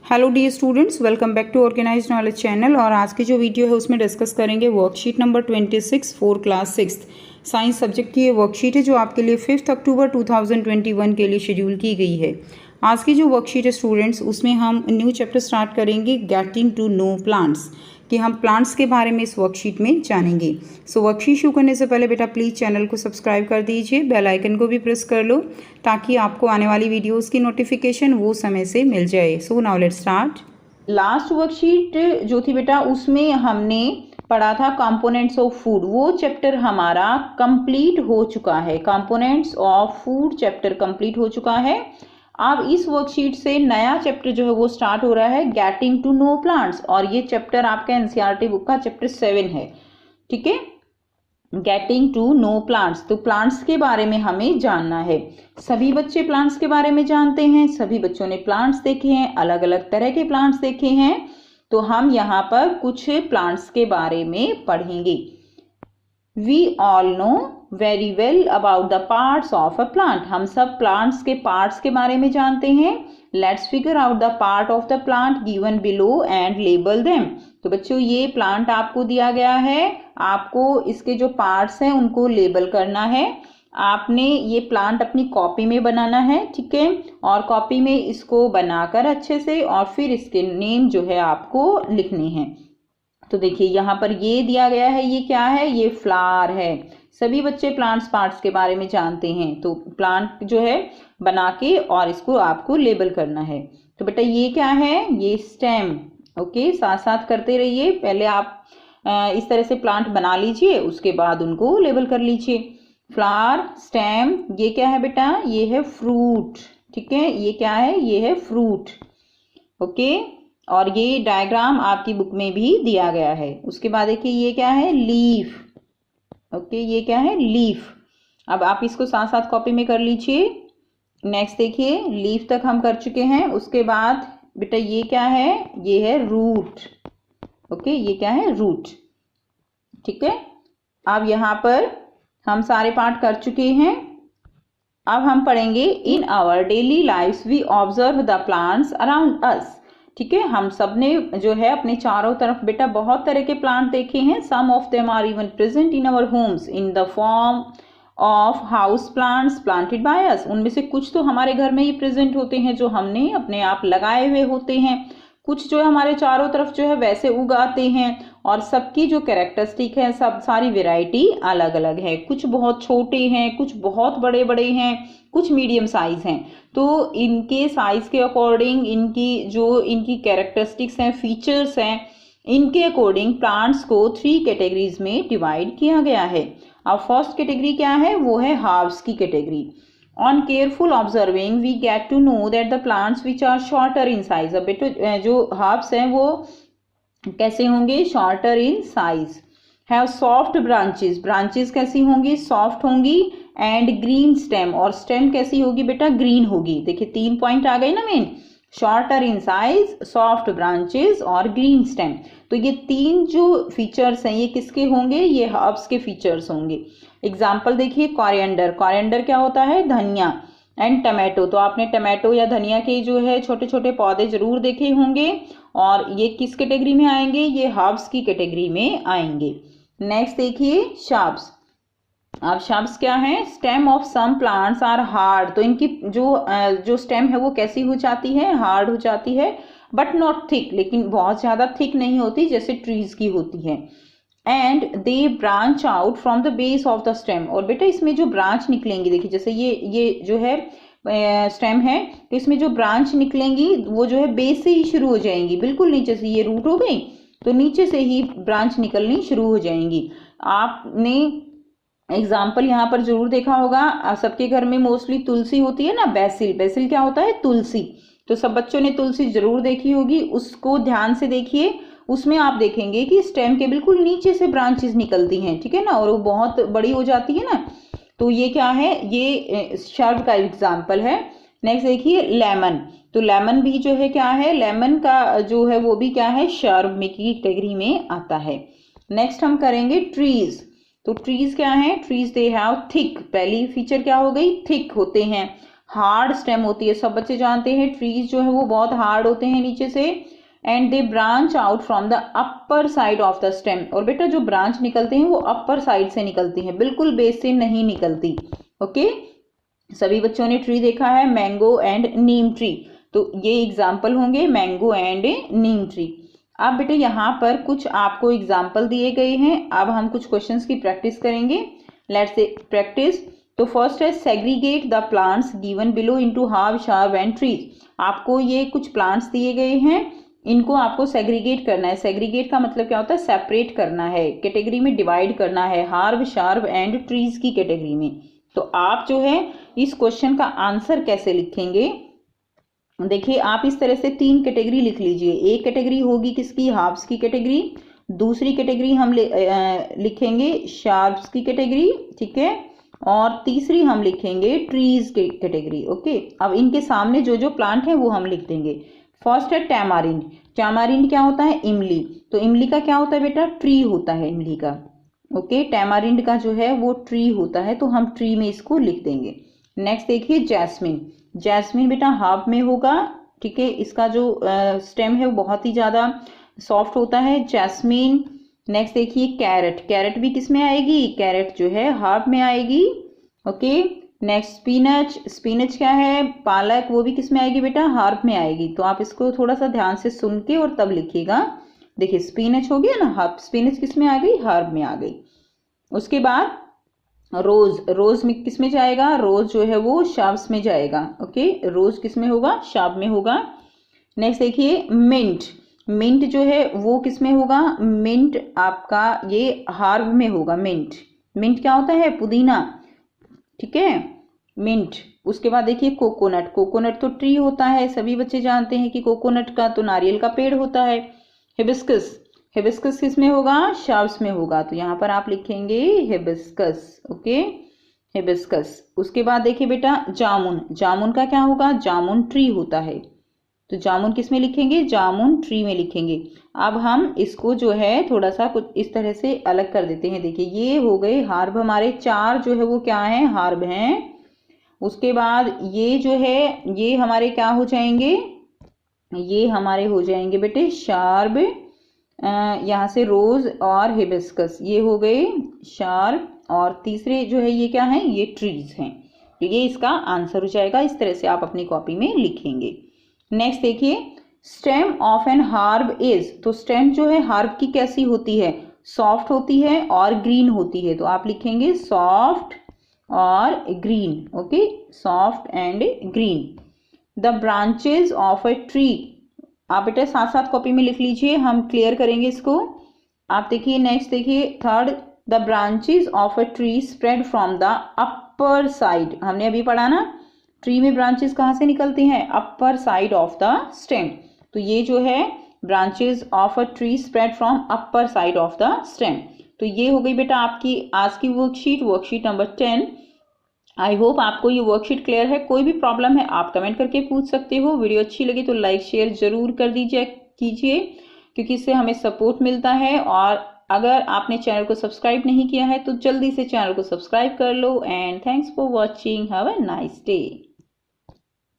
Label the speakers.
Speaker 1: Hello dear students, welcome back to organise knowledge channel. और आज की जो वीडियो है उसमें डिस्कस करेंगे worksheet number 26 for class 6 science subject की ये वर्कशीट है जो आपके लिए 5 अक्टूबर 2021 के लिए शेड्यूल की गई है। आज की जो वर्कशीट है स्टूडेंट्स, उसमें हम न्यू चैप्टर स्टार्ट करेंगे गेटिंग टू नो प्लांट्स, कि हम प्लांट्स के बारे में इस वर्कशीट में जानेंगे। सो वर्कशीट शुरू करने से पहले बेटा प्लीज़ चैनल को सब्सक्राइब कर दीजिए, बेल आइकन को भी प्रेस कर लो ताकि आपको आने वाली वीडियोस की नोटिफिकेशन वो समय से मिल जाए। So now let's start. Last worksheet जो थी बेटा उसमें हमने पढ़ा था कंपोनेंट्स ऑफ फूड, वो चैप्टर हमारा कंप्लीट हो चुका है। Components of food chapter complete हो चुका है। अब इस वर्कशीट से नया चैप्टर जो है वो स्टार्ट हो रहा है, गेटिंग टू नो प्लांट्स, और ये चैप्टर आपका एनसीईआरटी बुक का चैप्टर 7 है। ठीक है, गेटिंग टू नो प्लांट्स, तो प्लांट्स के बारे में हमें जानना है। सभी बच्चे प्लांट्स के बारे में जानते हैं, सभी बच्चों ने प्लांट्स देखे हैं, अलग अलग तरह के प्लांट्स देखे हैं। तो हम यहाँ पर कुछ प्लांट्स के बारे में पढ़ेंगे। We all know very well about the parts of a plant. हम सब प्लांट्स के पार्ट्स के बारे में जानते हैं। Let's figure out the part of the plant given below and label them. तो बच्चों ये प्लांट आपको दिया गया है, आपको इसके जो पार्ट्स हैं उनको लेबल करना है। आपने ये प्लांट अपनी कॉपी में बनाना है, ठीक है, और कॉपी में इसको बनाकर अच्छे से और फिर इसके नेम जो है आपको लिखने हैं। तो देखिए यहाँ पर ये दिया गया है, ये क्या है, ये फ्लावर है। सभी बच्चे प्लांट्स पार्ट्स के बारे में जानते हैं, तो प्लांट जो है बना के और इसको आपको लेबल करना है। तो बेटा ये क्या है, ये स्टेम। ओके, साथ साथ करते रहिए। पहले आप इस तरह से प्लांट बना लीजिए, उसके बाद उनको लेबल कर लीजिए। फ्लावर, स्टेम, ये क्या है बेटा, ये है फ्रूट। ठीक है, ये क्या है, ये है फ्रूट। ओके, और ये डायग्राम आपकी बुक में भी दिया गया है। उसके बाद देखिए ये क्या है, लीफ। ओके, ये क्या है, लीफ। अब आप इसको साथ साथ कॉपी में कर लीजिए। नेक्स्ट देखिए, लीफ तक हम कर चुके हैं। उसके बाद बेटा ये क्या है, ये है रूट। ओके, ये क्या है, रूट। ठीक है, अब यहाँ पर हम सारे पार्ट कर चुके हैं। अब हम पढ़ेंगे in our daily life we observe the plants around us. ठीक है, हम सब ने जो है अपने चारों तरफ बेटा बहुत तरह के प्लांट देखे हैं। Some of them are even present in our homes in the form of house plants planted by us. उनमें से कुछ तो हमारे घर में ही प्रेजेंट होते हैं जो हमने अपने आप लगाए हुए होते हैं, कुछ जो है हमारे चारों तरफ जो है वैसे उगाते हैं, और सबकी जो कैरेक्टरिस्टिक है, सब सारी वैरायटी अलग अलग है। कुछ बहुत छोटे हैं, कुछ बहुत बड़े बड़े हैं, कुछ मीडियम साइज हैं। तो इनके साइज के अकॉर्डिंग इनकी कैरेक्टरिस्टिक्स हैं, फीचर्स हैं, इनके अकॉर्डिंग प्लांट्स को 3 कैटेगरीज में डिवाइड किया गया है। अब फर्स्ट कैटेगरी क्या है, वो है हर्ब्स की category. On careful observing, we get to know that the plants which are shorter in size, अब बेटा जो herbs हैं वो कैसे होंगे, shorter in size, have soft branches, branches कैसी होंगी, soft होंगी, and green stem, और stem कैसी होगी बेटा, green होगी। देखिए 3 पॉइंट आ गए ना main, shorter in size, soft branches और ग्रीन स्टेम। तो ये 3 जो फीचर्स हैं ये किसके होंगे, ये हर्ब्स के फीचर्स होंगे। एग्जाम्पल देखिए, कॉरिएंडर, कॉरिएंडर क्या होता है, धनिया, एंड टमाटो, तो आपने टमाटो या धनिया के जो है छोटे छोटे पौधे जरूर देखे होंगे, और ये किस कैटेगरी में आएंगे, ये हर्ब्स की कैटेगरी में आएंगे। नेक्स्ट देखिए शब्स। अब शब्द क्या है, stem of some plants are hard, तो इनकी जो स्टेम है वो कैसी हो जाती है, हार्ड हो जाती है, बट नॉट थिक, लेकिन बहुत ज्यादा थिक नहीं होती जैसे ट्रीज की होती है। And they branch out from the base of the stem, और बेटा इसमें जो ब्रांच निकलेंगी, देखिए जैसे ये जो है स्टेम है, तो इसमें जो ब्रांच निकलेंगी वो जो है बेस से ही शुरू हो जाएंगी, बिल्कुल नीचे से, ये रूट हो गई तो नीचे से ही ब्रांच निकलनी शुरू हो जाएंगी। आपने एग्जाम्पल यहाँ पर जरूर देखा होगा, सबके घर में मोस्टली तुलसी होती है ना, बेसिल, बेसिल क्या होता है, तुलसी। तो सब बच्चों ने तुलसी जरूर देखी होगी, उसको ध्यान से देखिए। उसमें आप देखेंगे कि स्टेम के बिल्कुल नीचे से ब्रांचेस निकलती हैं, ठीक है ना, और वो बहुत बड़ी हो जाती है ना। तो ये क्या है, ये शर्ब का एग्जाम्पल है। नेक्स्ट देखिए लेमन, तो लेमन भी जो है क्या है, लेमन का जो है वो भी क्या है, शर्ब में की कैटेगरी में आता है। नेक्स्ट हम करेंगे ट्रीज, तो ट्रीज क्या है, ट्रीज दे हैव थिक, पहली फीचर क्या हो गई, थिक होते हैं। हार्ड स्टेम होती है, सब बच्चे जानते हैं ट्रीज जो है वो बहुत हार्ड होते हैं नीचे से। And they branch out from the upper side of the stem, और बेटा जो ब्रांच निकलते हैं वो अपर साइड से निकलती हैं, बिल्कुल बेस से नहीं निकलती। ओके, सभी बच्चों ने ट्री देखा है, मैंगो एंड नीम ट्री, तो ये एग्जाम्पल होंगे मैंगो एंड नीम ट्री। अब बेटे यहाँ पर कुछ आपको एग्जाम्पल दिए गए हैं, अब हम कुछ क्वेश्चंस की प्रैक्टिस करेंगे। Let's say practice. तो फर्स्ट है segregate the plants given below into herb shrub and trees. आपको ये कुछ प्लांट्स दिए गए हैं, इनको आपको सेग्रीगेट करना है। सेग्रीगेट का मतलब क्या होता है, सेपरेट करना है, कैटेगरी में डिवाइड करना है, हार्ब शार्ब एंड ट्रीज की कैटेगरी में। तो आप जो है इस क्वेश्चन का आंसर कैसे लिखेंगे, देखिए आप इस तरह से 3 कैटेगरी लिख लीजिए। एक कैटेगरी होगी किसकी, हार्ब्स की कैटेगरी, दूसरी कैटेगरी हम लिखेंगे शार्ब्स की कैटेगरी, ठीक है, और तीसरी हम लिखेंगे ट्रीज की कैटेगरी। ओके, अब इनके सामने जो जो प्लांट है वो हम लिख देंगे। फर्स्ट है टैमारिंड। टैमारिंड क्या होता है, इमली, तो इमली का क्या होता है बेटा, ट्री होता है इमली का। ओके, टैमारिंड का जो है वो ट्री होता है, तो हम ट्री में इसको लिख देंगे। नेक्स्ट देखिए जैस्मिन। जैस्मिन बेटा हर्ब में होगा, ठीक है, इसका जो स्टेम है वो बहुत ही ज़्यादा सॉफ्ट होता है, जैस्मिन। नेक्स्ट देखिए कैरेट। कैरेट भी किस में आएगी, कैरेट जो है हर्ब में आएगी। Okay, next spinach. स्पिनच क्या है, पालक, वो भी किस में आएगी बेटा, हर्ब में आएगी। तो आप इसको थोड़ा सा ध्यान से सुन के और तब लिखिएगा। देखिए स्पिनच हो गया ना, हर्ब, स्पिनच किस में आ गई, हर्ब में आ गई। उसके बाद रोज। रोज में किस में जाएगा, रोज जो है वो शार्ब्स में जाएगा। ओके, रोज किस में होगा, शार्ब में होगा। नेक्स्ट देखिए मिंट। मिंट जो है वो किस में होगा, मिंट आपका ये हार्ब में होगा। मिंट, मिंट क्या होता है, पुदीना, ठीक है, मिंट। उसके बाद देखिए कोकोनट। कोकोनट तो ट्री होता है, सभी बच्चे जानते हैं कि कोकोनट का तो नारियल का पेड़ होता है। हिबिस्कस। हिबिस्कस किस में होगा, शार्ब्स में होगा, तो यहाँ पर आप लिखेंगे हिबिस्कस। Okay, hibiscus. उसके बाद देखिए बेटा जामुन। जामुन का क्या होगा, जामुन ट्री होता है, तो जामुन किस में लिखेंगे, जामुन ट्री में लिखेंगे। अब हम इसको जो है थोड़ा सा कुछ इस तरह से अलग कर देते हैं। देखिए ये हो गए हार्ब, हमारे 4 जो है वो क्या है, हार्ब हैं। उसके बाद ये जो है ये हमारे क्या हो जाएंगे, ये हमारे हो जाएंगे बेटे शार्ब। यहाँ से रोज और हिबिस्कस ये हो गए शार्ब, और तीसरे जो है ये क्या है, ये ट्रीज हैं। तो ये इसका आंसर हो जाएगा। इस तरह से आप अपनी कॉपी में लिखेंगे। नेक्स्ट देखिए stem of an herb is. तो स्टेम जो है हार्ब की कैसी होती है, सॉफ्ट होती है और ग्रीन होती है, तो आप लिखेंगे सॉफ्ट और green. Okay, soft and green. The branches of a tree, आप बेटा साथ साथ कॉपी में लिख लीजिए, हम क्लियर करेंगे इसको। आप देखिए नेक्स्ट देखिए third, the branches of a tree spread from the upper side. हमने अभी पढ़ा ना, ट्री में ब्रांचेस कहाँ से निकलती हैं, upper side of the stem. तो ये जो है branches of a tree spread from upper side of the stem. तो ये हो गई बेटा आपकी आज की worksheet, worksheet number 10। I hope आपको ये वर्कशीट क्लियर है। कोई भी प्रॉब्लम है आप कमेंट करके पूछ सकते हो। वीडियो अच्छी लगी तो लाइक शेयर जरूर कर दीजिए कीजिए, क्योंकि इससे हमें सपोर्ट मिलता है। और अगर आपने चैनल को सब्सक्राइब नहीं किया है तो जल्दी से चैनल को सब्सक्राइब कर लो। And thanks for watching, have a nice day.